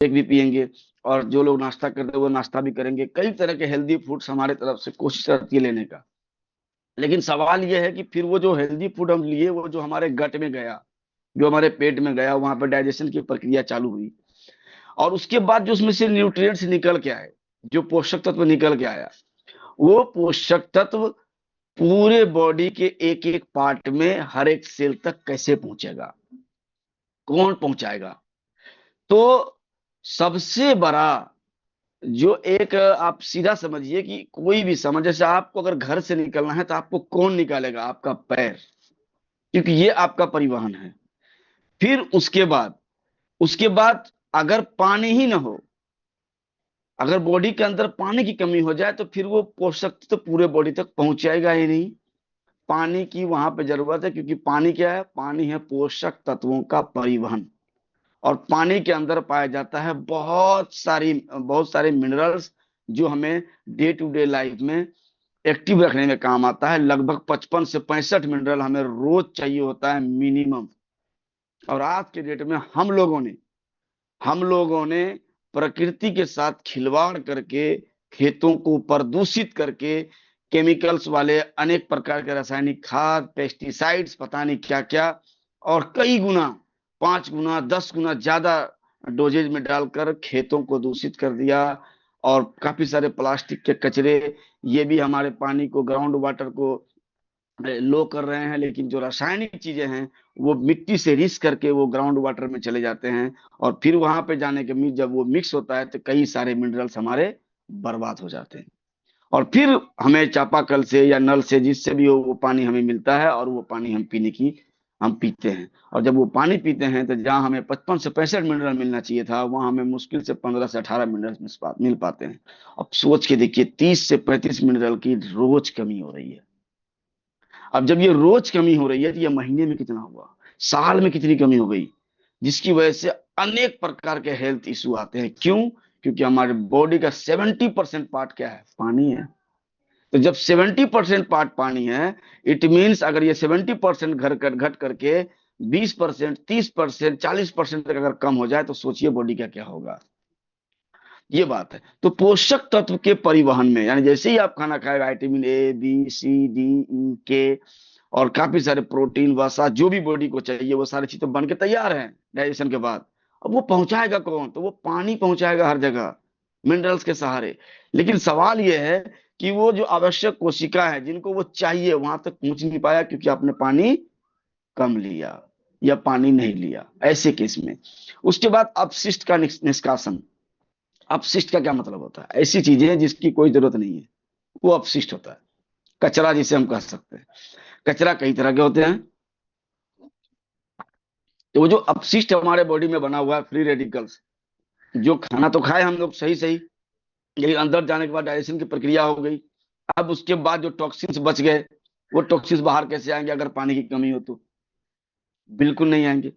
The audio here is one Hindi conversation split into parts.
शेक भी पियेंगे, और जो लोग नाश्ता करते हैं वो नाश्ता भी करेंगे। कई तरह के हेल्दी फूड्स हमारे तरफ से कोशिश रहती है लेने का। लेकिन सवाल ये है कि फिर वो जो हेल्दी फूड हम लिए, वो जो हमारे गट में गया, जो हमारे पेट में गया, वहां पर डाइजेशन की प्रक्रिया चालू हुई, और उसके बाद जो उसमें से न्यूट्रिएंट्स निकल के आए, जो पोषक तत्व निकल के आया, वो पोषक तत्व पूरे बॉडी के एक एक पार्ट में, हर एक सेल तक कैसे पहुंचेगा, कौन पहुंचाएगा? तो सबसे बड़ा जो एक, आप सीधा समझिए कि कोई भी समझ, जैसे आपको अगर घर से निकलना है तो आपको कौन निकालेगा? आपका पैर, क्योंकि ये आपका परिवहन है। फिर उसके बाद अगर पानी ही ना हो, अगर बॉडी के अंदर पानी की कमी हो जाए, तो फिर वो पोषक तो पूरे बॉडी तक पहुंचाएगा ही नहीं। पानी की वहां पे जरूरत है, क्योंकि पानी क्या है? पानी है पोषक तत्वों का परिवहन। और पानी के अंदर पाया जाता है बहुत सारे मिनरल्स, जो हमें डे टू डे लाइफ में एक्टिव रखने में काम आता है। लगभग 55 से 65 मिनरल हमें रोज चाहिए होता है मिनिमम। और आज के डेट में हम लोगों ने प्रकृति के साथ खिलवाड़ करके, खेतों को प्रदूषित करके, केमिकल्स वाले अनेक प्रकार के रासायनिक खाद, पेस्टिसाइड्स, पता नहीं क्या क्या, और कई गुना, 5 गुना 10 गुना ज्यादा डोजेज में डालकर खेतों को दूषित कर दिया। और काफी सारे प्लास्टिक के कचरे, ये भी हमारे पानी को, ग्राउंड वाटर को लो कर रहे हैं। लेकिन जो रासायनिक चीजें हैं, वो मिट्टी से रिस करके वो ग्राउंड वाटर में चले जाते हैं। और फिर वहां पे जाने के बाद जब वो मिक्स होता है, तो कई सारे मिनरल्स हमारे बर्बाद हो जाते हैं। और फिर हमें चापाकल से या नल से, जिससे भी हो, वो पानी हमें मिलता है, और वो पानी हम पीते हैं। और जब वो पानी पीते हैं, तो जहाँ हमें 55 से 65 मिनरल मिलना चाहिए था, वहां हमें मुश्किल से 15 से 18 मिनरल मिल पाते हैं। अब सोच के देखिए, 30 से 35 मिनरल की रोज कमी हो रही है। अब जब ये रोज कमी हो रही है, तो ये महीने में कितना हुआ, साल में कितनी कमी हो गई, जिसकी वजह से अनेक प्रकार के हेल्थ इशू आते हैं। क्यों? क्योंकि हमारे बॉडी का 70% पार्ट क्या है? पानी है। तो जब 70% पार्ट पानी है, इट मीन्स अगर ये 70% घर कर घट करके 20%, 30%, 40% तक अगर कम हो जाए, तो सोचिए बॉडी का क्या होगा। ये बात है। तो पोषक तत्व के परिवहन में, यानी जैसे ही आप खाना खाए, vitamin A B C D E K, और काफी सारे प्रोटीन वसा, जो भी बॉडी को चाहिए, वो सारी चीजें बन के तैयार हैं डाइजेशन के बाद। अब वो पहुंचाएगा कौन? तो वो पानी पहुंचाएगा हर जगह, मिनरल्स के सहारे। लेकिन सवाल ये है कि वो जो आवश्यक कोशिका है, जिनको वो चाहिए, वहां तक पहुंच नहीं पाया, क्योंकि आपने पानी कम लिया या पानी नहीं लिया, ऐसे केस में। उसके बाद अपशिष्ट का निष्कासन। अपशिष्ट का क्या मतलब होता है? ऐसी चीजें जिसकी कोई जरूरत नहीं है, वो अपशिष्ट होता है। कचरा जिसे हम कह सकते हैं। कचरा कई तरह के होते हैं। तो वो जो अपशिष्ट हमारे बॉडी में बना हुआ है, फ्री रेडिकल्स, जो खाना तो खाए हम लोग सही सही, लेकिन अंदर जाने के बाद डाइजेशन की प्रक्रिया हो गई। अब उसके बाद जो टॉक्सिन्स बच गए, वो टॉक्सिन्स बाहर कैसे आएंगे अगर पानी की कमी हो तो? बिल्कुल नहीं आएंगे।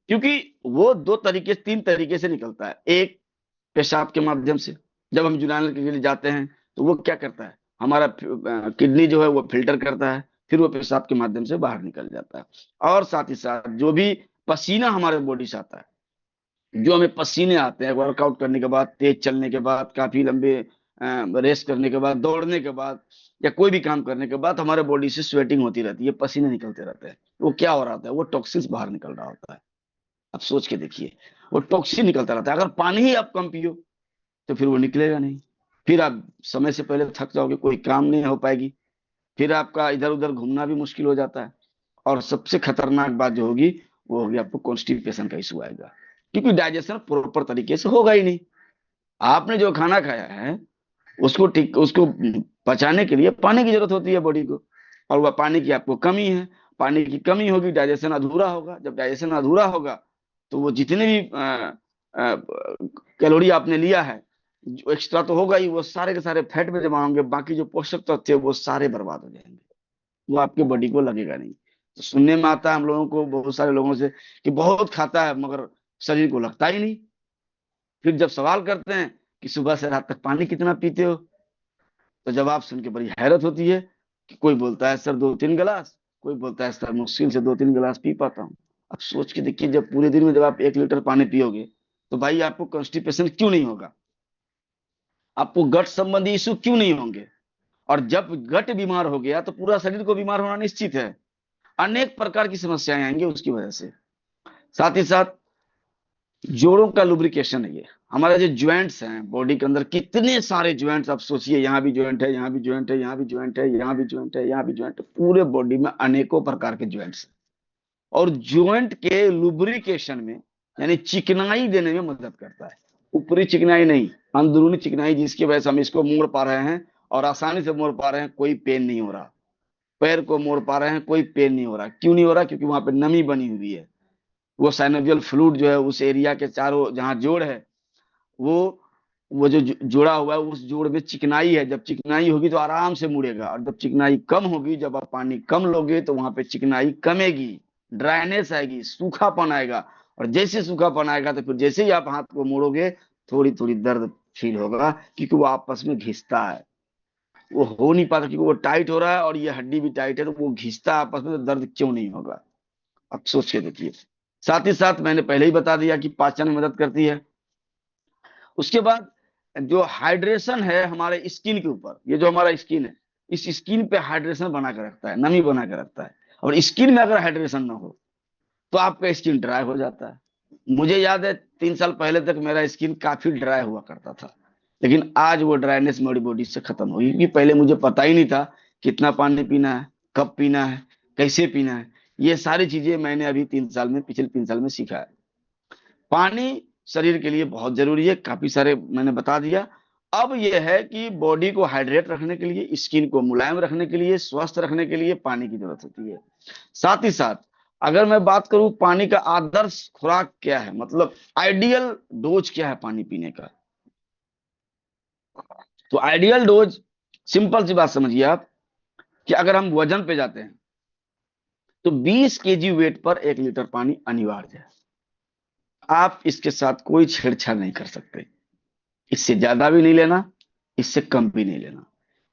क्योंकि वो 2 तरीके 3 तरीके से निकलता है। एक, पेशाब के माध्यम से। जब हम यूरिनल के लिए जाते हैं, तो वो क्या करता है? हमारा किडनी जो है वो फिल्टर करता है, फिर वो पेशाब के माध्यम से बाहर निकल जाता है। और साथ ही साथ जो भी पसीना हमारे बॉडी से आता है, जो हमें पसीने आते हैं वर्कआउट करने के बाद, तेज चलने के बाद, काफी लंबे रेस्ट करने के बाद, दौड़ने के बाद, या कोई भी काम करने के बाद, हमारे बॉडी से स्वेटिंग होती रहती है, पसीने निकलते रहते हैं। वो क्या हो रहा था? वो टॉक्सिन्स बाहर निकल रहा होता है। अब सोच के देखिए, वो टॉक्सिन निकलता रहता है। अगर पानी ही आप कम पियो, तो फिर वो निकलेगा नहीं। फिर आप समय से पहले थक जाओगे, कोई काम नहीं हो पाएगी। फिर आपका इधर उधर घूमना भी मुश्किल हो जाता है। और सबसे खतरनाक बात जो होगी, वो होगी आपको कॉन्स्टिपेशन का इशू आएगा। क्योंकि डाइजेशन प्रॉपर तरीके से होगा ही नहीं। आपने जो खाना खाया है, उसको पचाने के लिए पानी की जरूरत होती है बॉडी को, और वह पानी की आपको कमी है। पानी की कमी होगी, डाइजेशन अधूरा होगा। जब डाइजेशन अधूरा होगा, तो वो जितने भी कैलोरी आपने लिया है, जो एक्स्ट्रा तो होगा ही, वो सारे के सारे फैट में जमा होंगे। बाकी जो पोषक तत्व थे, वो सारे बर्बाद हो जाएंगे। वो आपके बॉडी को लगेगा नहीं। तो सुनने में आता है हम लोगों को, बहुत सारे लोगों से, कि बहुत खाता है मगर शरीर को लगता ही नहीं। फिर जब सवाल करते हैं कि सुबह से रात तक पानी कितना पीते हो, तो जवाब सुन के बड़ी हैरत होती है। कि कोई बोलता है सर 2-3 गिलास, कोई बोलता है सर मुश्किल से 2-3 गिलास पी पाता हूँ। अब सोच के देखिए, जब पूरे दिन में जब आप 1 लीटर पानी पियोगे, तो भाई आपको कॉन्स्टिपेशन क्यों नहीं होगा, आपको गट संबंधी इश्यू क्यों नहीं होंगे। और जब गट बीमार हो गया तो पूरा शरीर को बीमार होना निश्चित है, अनेक प्रकार की समस्याएं आएंगी उसकी वजह से। साथ ही साथ जोड़ों का लुब्रिकेशन है, ये हमारे जो ज्वाइंट्स हैं बॉडी के अंदर, कितने सारे ज्वाइंट्स आप सोचिए, यहाँ भी ज्वाइंट है, यहाँ भी ज्वाइंट है, यहाँ भी ज्वाइंट है, यहाँ भी ज्वाइंट है, यहाँ भी ज्वाइंट है, पूरे बॉडी में अनेकों प्रकार के ज्वाइंट्स। और ज्वाइंट के लुब्रिकेशन में यानी चिकनाई देने में मदद करता है, ऊपरी चिकनाई नहीं, अंदरूनी चिकनाई, जिसकी वजह से हम इसको मोड़ पा रहे हैं और आसानी से मोड़ पा रहे हैं, कोई पेन नहीं हो रहा। पैर को मोड़ पा रहे हैं, कोई पेन नहीं हो रहा, क्यों नहीं हो रहा, क्योंकि वहां पे नमी बनी हुई है। वो साइनोवियल फ्लूइड जो है उस एरिया के चारों, जहां जोड़ है, वो वो जो जोड़ा हुआ है उस जोड़ में चिकनाई है, जब चिकनाई होगी तो आराम से मुड़ेगा, और जब चिकनाई कम होगी, जब आप पानी कम लोगे तो वहां पे चिकनाई कमेगी, ड्राइनेस आएगी, सूखापन आएगा। और जैसे सूखापन आएगा तो फिर जैसे ही आप हाथ को मोड़ोगे थोड़ी थोड़ी दर्द फील होगा, क्योंकि वो आपस में घिसता है, वो हो नहीं पाता, क्योंकि वो टाइट हो रहा है और ये हड्डी भी टाइट है, तो वो घिसता है आपस में, तो दर्द क्यों नहीं होगा। अब सोच के देखिए। साथ ही साथ मैंने पहले ही बता दिया कि पाचन में मदद करती है। उसके बाद जो हाइड्रेशन है हमारे स्किन के ऊपर, ये जो हमारा स्किन है, इस स्किन पे हाइड्रेशन बना के रखता है, नमी बना के रखता है। और स्किन में अगर हाइड्रेशन ना हो तो आपका स्किन ड्राई हो जाता है। मुझे याद है 3 साल पहले तक मेरा स्किन काफी ड्राई हुआ करता था, लेकिन आज वो ड्राइनेस मेरी बॉडी से खत्म हुई, क्योंकि पहले मुझे पता ही नहीं था कितना पानी पीना है, कब पीना है, कैसे पीना है। ये सारी चीजें मैंने अभी 3 साल में, पिछले 3 साल में सीखा है। पानी शरीर के लिए बहुत जरूरी है, काफी सारे मैंने बता दिया। अब यह है कि बॉडी को हाइड्रेट रखने के लिए, स्किन को मुलायम रखने के लिए, स्वस्थ रखने के लिए पानी की जरूरत होती है। साथ ही साथ अगर मैं बात करूं पानी का आदर्श खुराक क्या है, मतलब आइडियल डोज क्या है पानी पीने का, तो आइडियल डोज, सिंपल सी बात समझिए आप, कि अगर हम वजन पे जाते हैं तो 20 kg वेट पर 1 लीटर पानी अनिवार्य है। आप इसके साथ कोई छेड़छाड़ नहीं कर सकते, इससे ज्यादा भी नहीं लेना, इससे कम भी नहीं लेना।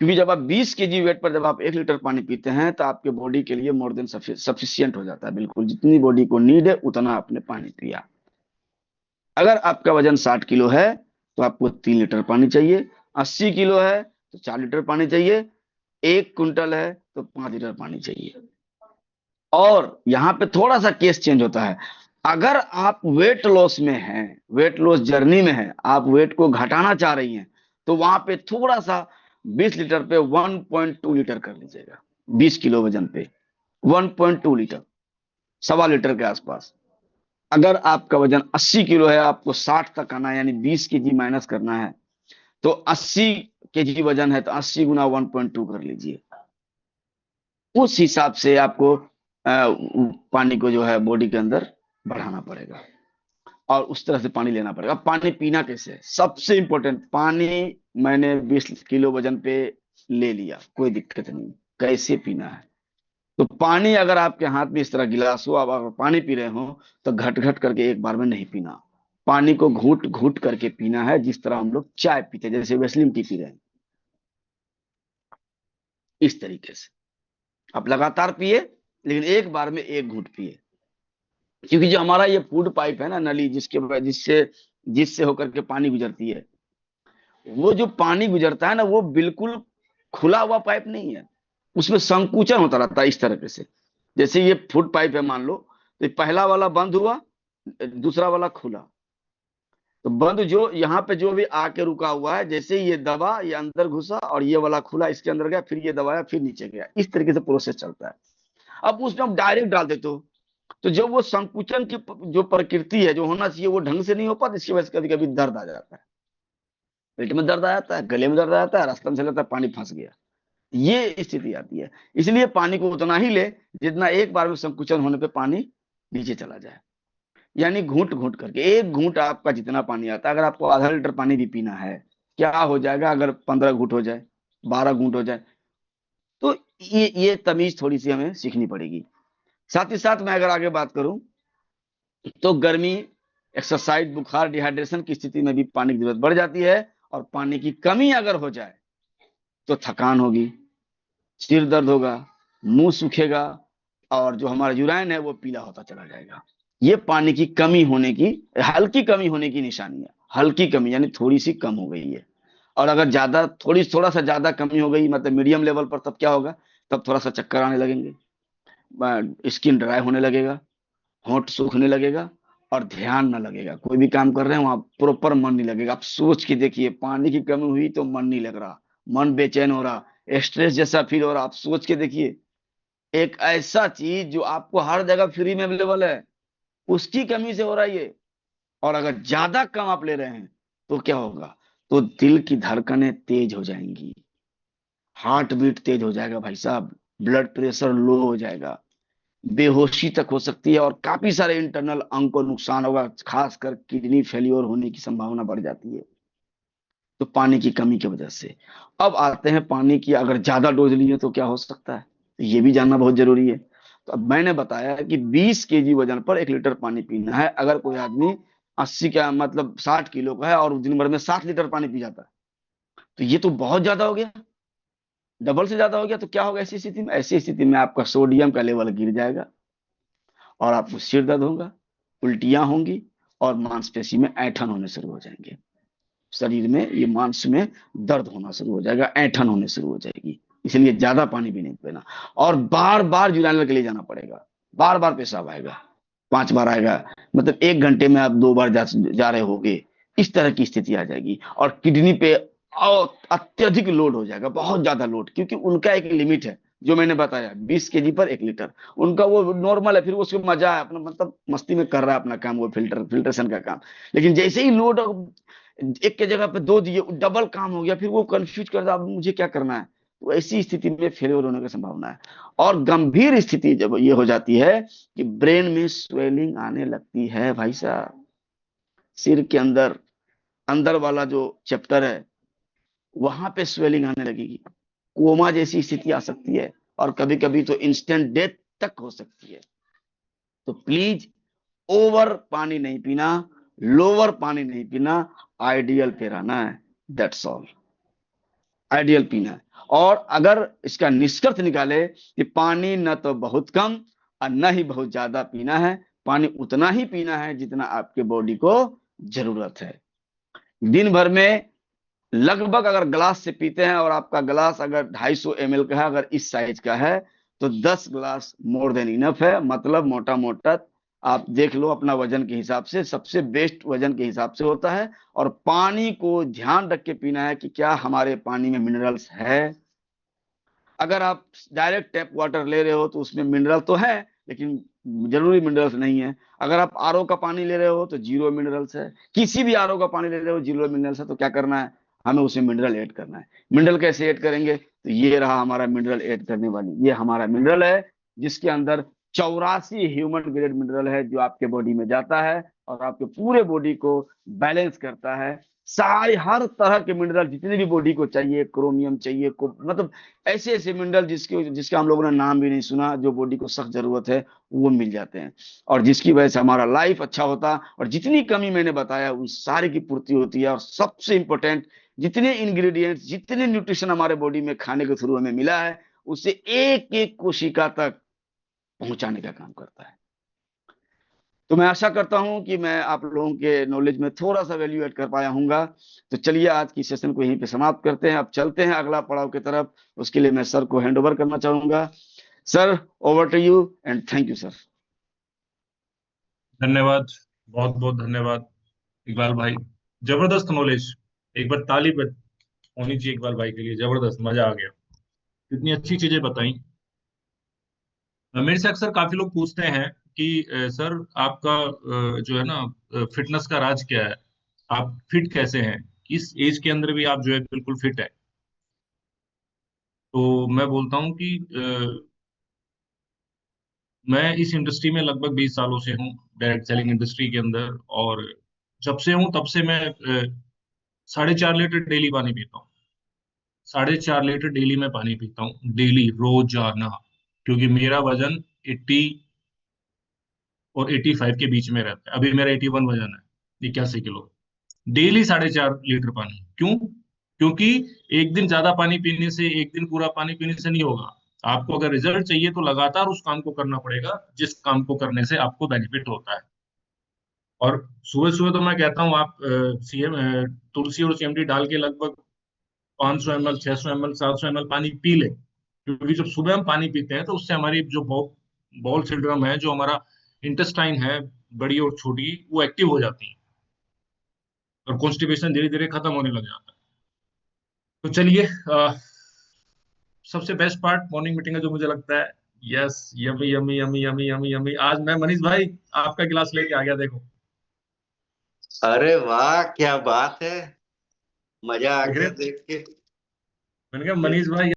क्योंकि जब आप 20 kg वेट पर जब आप 1 लीटर पानी पीते हैं तो आपके बॉडी के लिए मोर देन सफिशियंट हो जाता है, बिल्कुल जितनी बॉडी को नीड है उतना आपने पानी पिया। अगर आपका वजन 60 किलो है तो आपको 3 लीटर पानी चाहिए, 80 किलो है तो 4 लीटर पानी चाहिए, 1 कुंटल है तो 5 लीटर पानी चाहिए। और यहाँ पे थोड़ा सा केस चेंज होता है, अगर आप वेट लॉस में हैं, वेट लॉस जर्नी में हैं, आप वेट को घटाना चाह रही हैं, तो वहां पे थोड़ा सा 20 लीटर पे 1.2 लीटर कर लीजिएगा, 20 किलो वजन पे 1.2 लीटर, 1.25 लीटर के आसपास। अगर आपका वजन 80 किलो है, आपको 60 तक आना है, यानी 20 kg माइनस करना है, तो 80 kg वजन है तो 80 × 1.2 कर लीजिए। उस हिसाब से आपको पानी को जो है बॉडी के अंदर बढ़ाना पड़ेगा, और उस तरह से पानी लेना पड़ेगा। पानी पीना कैसे है, सबसे इंपॉर्टेंट, पानी मैंने 20 किलो वजन पे ले लिया, कोई दिक्कत नहीं, कैसे पीना है। तो पानी अगर आपके हाथ में इस तरह गिलास हो, आप अगर पानी पी रहे हो, तो घट घट करके एक बार में नहीं पीना, पानी को घूट घूट करके पीना है, जिस तरह हम लोग चाय पीते हैं, जैसे वेस्लिन टी पी रहे हैं, इस तरीके से आप लगातार पिए, लेकिन एक बार में एक घूंट पिए। क्योंकि जो हमारा ये फूड पाइप है ना, नली, जिसके जिससे जिससे होकर के पानी गुजरती है, वो जो पानी गुजरता है ना, वो बिल्कुल खुला हुआ पाइप नहीं है, उसमें संकुचन होता रहता है इस तरीके से। जैसे ये फूड पाइप है मान लो, तो पहला वाला बंद हुआ, दूसरा वाला खुला, तो बंद जो यहाँ पे जो भी आके रुका हुआ है, जैसे ये दबा, ये अंदर घुसा, और ये वाला खुला इसके अंदर गया, फिर ये दबाया, फिर नीचे गया, इस तरीके से प्रोसेस चलता है। अब उसमें हम डायरेक्ट डाल देते हो, तो जब वो संकुचन की जो प्रकृति है, जो होना चाहिए, वो ढंग से नहीं हो पाता, इसकी वजह से कभी कभी दर्द आ जाता है, पेट में दर्द आ जाता है, गले में दर्द आ जाता है, रास्ता में चला जाता है, पानी फंस गया, ये स्थिति आती है। इसलिए पानी को उतना ही ले जितना एक बार में संकुचन होने पे पानी नीचे चला जाए, यानी घूंट घूंट करके, एक घूंट आपका जितना पानी आता है, अगर आपको आधा लीटर पानी भी पीना है, क्या हो जाएगा अगर 15 घूंट हो जाए, 12 घूंट हो जाए, तो ये तमीज थोड़ी सी हमें सीखनी पड़ेगी। साथ ही साथ मैं अगर आगे बात करूं, तो गर्मी, एक्सरसाइज, बुखार, डिहाइड्रेशन की स्थिति में भी पानी की जरूरत बढ़ जाती है, और पानी की कमी अगर हो जाए तो थकान होगी, सिर दर्द होगा, मुंह सूखेगा, और जो हमारा यूराइन है वो पीला होता चला जाएगा। ये पानी की कमी होने की, हल्की कमी होने की निशानी है। हल्की कमी यानी थोड़ी सी कम हो गई है। और अगर ज्यादा, थोड़ा सा ज्यादा कमी हो गई, मतलब मीडियम लेवल पर, तब क्या होगा? तब थोड़ा सा चक्कर आने लगेंगे, स्किन ड्राई होने लगेगा, होंठ सूखने लगेगा, और ध्यान न लगेगा। कोई भी काम कर रहे हैं वहां प्रॉपर मन नहीं लगेगा। आप सोच के देखिए, पानी की कमी हुई तो मन नहीं लग रहा, मन बेचैन हो रहा, स्ट्रेस जैसा फील हो रहा। आप सोच के देखिए, एक ऐसा चीज जो आपको हर जगह फ्री में अवेलेबल है, उसकी कमी से हो रहा है ये। और अगर ज्यादा कम आप ले रहे हैं तो क्या होगा? तो दिल की धड़कनें तेज हो जाएंगी, हार्ट बीट तेज हो जाएगा भाई साहब, ब्लड प्रेशर लो हो जाएगा, बेहोशी तक हो सकती है, और काफी सारे इंटरनल अंग को नुकसान होगा, खासकर किडनी फेलियर होने की संभावना बढ़ जाती है, तो पानी की कमी की वजह से। अब आते हैं पानी की, अगर ज्यादा डोज लिए तो क्या हो सकता है, तो ये भी जानना बहुत जरूरी है। तो अब मैंने बताया कि 20 kg वजन पर 1 लीटर पानी पीना है। अगर कोई आदमी 80 का मतलब 60 किलो का है और दिन भर में 7 लीटर पानी पी जाता है, तो ये तो बहुत ज्यादा हो गया, डबल से ज्यादा हो गया। तो क्या होगा ऐसी स्थिति में? ऐसी स्थिति में आपका सोडियम का लेवल गिर जाएगा, और आपको सिर दर्द होगा, उल्टियां होंगी, और मांसपेशी में ऐंठन होने शुरू हो जाएंगे। शरीर में, ये मांस में दर्द होना शुरू हो जाएगा, ऐंठन होने शुरू हो जाएगी। इसलिए ज्यादा पानी भी नहीं पीना। और बार बार यूरिनल के लिए जाना पड़ेगा, बार बार पेशाब आएगा, 5 बार आएगा, मतलब 1 घंटे में आप 2 बार जा रहे होगे, इस तरह की स्थिति आ जाएगी। और किडनी पे अत्यधिक लोड हो जाएगा, बहुत ज्यादा लोड, क्योंकि उनका एक लिमिट है, जो मैंने बताया 20 kg पर 1 लीटर। उनका वो नॉर्मल है, फिर वो उसको मजा है अपना, मतलब मस्ती में कर रहा है अपना काम, वो फिल्ट्रेशन का काम। लेकिन जैसे ही लोड एक के जगह पे दो दिए, डबल काम हो गया, फिर वो कंफ्यूज कर रहा, अब मुझे क्या करना है। तो ऐसी स्थिति में फेलियर होने की संभावना है। और गंभीर स्थिति जब ये हो जाती है कि ब्रेन में स्वेलिंग आने लगती है भाई साहब, सिर के अंदर, अंदर वाला जो चैप्टर है, वहां पे स्वेलिंग आने लगेगी, कोमा जैसी स्थिति आ सकती है, और कभी कभी तो इंस्टेंट डेथ तक हो सकती है। तो प्लीज, ओवर पानी नहीं पीना, लोअर पानी नहीं पीना, आइडियल पे रहना है, दैट्स ऑल। आइडियल पीना है। और अगर इसका निष्कर्ष निकाले कि पानी न तो बहुत कम और न ही बहुत ज्यादा पीना है, पानी उतना ही पीना है जितना आपके बॉडी को जरूरत है। दिन भर में लगभग, अगर ग्लास से पीते हैं, और आपका ग्लास अगर 250 ml का है, अगर इस साइज का है, तो 10 ग्लास मोर देन इनफ है। मतलब मोटा मोटा आप देख लो अपना वजन के हिसाब से, सबसे बेस्ट वजन के हिसाब से होता है। और पानी को ध्यान रख के पीना है कि क्या हमारे पानी में मिनरल्स है। अगर आप डायरेक्ट टैप वाटर ले रहे हो तो उसमें मिनरल तो है, लेकिन जरूरी मिनरल्स नहीं है। अगर आप आरओ का पानी ले रहे हो तो जीरो मिनरल्स है। किसी भी आरओ का पानी ले रहे हो, जीरो मिनरल्स है, तो क्या करना है? हमें उसमें मिनरल ऐड करना है। मिनरल कैसे ऐड करेंगे? तो ये रहा हमारा मिनरल ऐड करने वाली, ये हमारा मिनरल है, जिसके अंदर 84 ह्यूमन ग्रेड मिनरल है, जो आपके बॉडी में जाता है और आपके पूरे बॉडी को बैलेंस करता है। सारे, हर तरह के मिनरल जितने भी बॉडी को चाहिए, क्रोमियम चाहिए को, मतलब ऐसे ऐसे मिनरल जिसके हम लोगों ने नाम भी नहीं सुना, जो बॉडी को सख्त जरूरत है, वो मिल जाते हैं। और जिसकी वजह से हमारा लाइफ अच्छा होता, और जितनी कमी मैंने बताया उन सारी की पूर्ति होती है। और सबसे इंपॉर्टेंट, जितने इंग्रेडिएंट्स, जितने न्यूट्रिशन हमारे बॉडी में खाने के थ्रू हमें मिला है, उसे एक एक कोशिका तक पहुंचाने का काम करता है। तो मैं आशा करता हूं कि मैं आप लोगों के नॉलेज में थोड़ा सा वैल्यू ऐड कर पाया हूंगा। तो चलिए, आज की सेशन को यहीं पे समाप्त करते हैं, अब चलते हैं अगला पड़ाव की तरफ। उसके लिए मैं सर को हैंड ओवर करना चाहूंगा। Sir, over to you, and thank you sir. धन्यवाद, बहुत बहुत धन्यवाद इकबाल भाई। जबरदस्त नॉलेज। एक बार ताली होनी चाहिए इकबाल भाई के लिए। जबरदस्त, मजा आ गया। कितनी अच्छी चीजें बताई। मेरे से अक्सर काफी लोग पूछते हैं कि सर आपका जो है ना फिटनेस का राज क्या है, आप फिट कैसे हैं, इस एज के अंदर भी आप जो है बिल्कुल फिट है। तो मैं बोलता हूँ कि मैं इस इंडस्ट्री में लगभग 20 सालों से हूँ, डायरेक्ट सेलिंग इंडस्ट्री के अंदर। और जब से हूँ तब से मैं 4.5 लीटर डेली पानी पीता हूँ। 4.5 लीटर डेली मैं पानी पीता हूँ, डेली, रोजाना। क्योंकि मेरा वजन 80 और 85 के बीच में रहता है। अभी मेरा 81 वजन है, 81 किलो। डेली 4.5 लीटर पानी। क्यों? क्योंकि एक दिन ज्यादा पानी पीने से, एक दिन पूरा पानी पीने से नहीं होगा। आपको अगर रिजल्ट चाहिए तो लगातार उस काम को करना पड़ेगा जिस काम को करने से आपको बेनिफिट होता है। और सुबह सुबह तो मैं कहता हूँ आप सीएम तुलसी और सीएमडी डाल के लगभग 500 ml 600 ml 700 ml पानी पी ले, क्योंकि जब सुबह हम पानी पीते हैं तो उससे हमारी जो बॉल सिंड्रोम है, जो हमारा इंटेस्टाइन है, बड़ी और छोटी, वो एक्टिव हो जाती है और कॉन्स्टिपेशन धीरे धीरे खत्म होने लग जाता है। तो चलिए, सबसे बेस्ट पार्ट मॉर्निंग मीटिंग का जो मुझे लगता है, yes, yummy yummy yummy yummy yummy yummy, आज मैं मनीष भाई आपका गिलास लेके आ गया, देखो। अरे वाह, क्या बात है। मजा आ देख रहे गया हैं? देख के। मैंने कहा मनीष भाई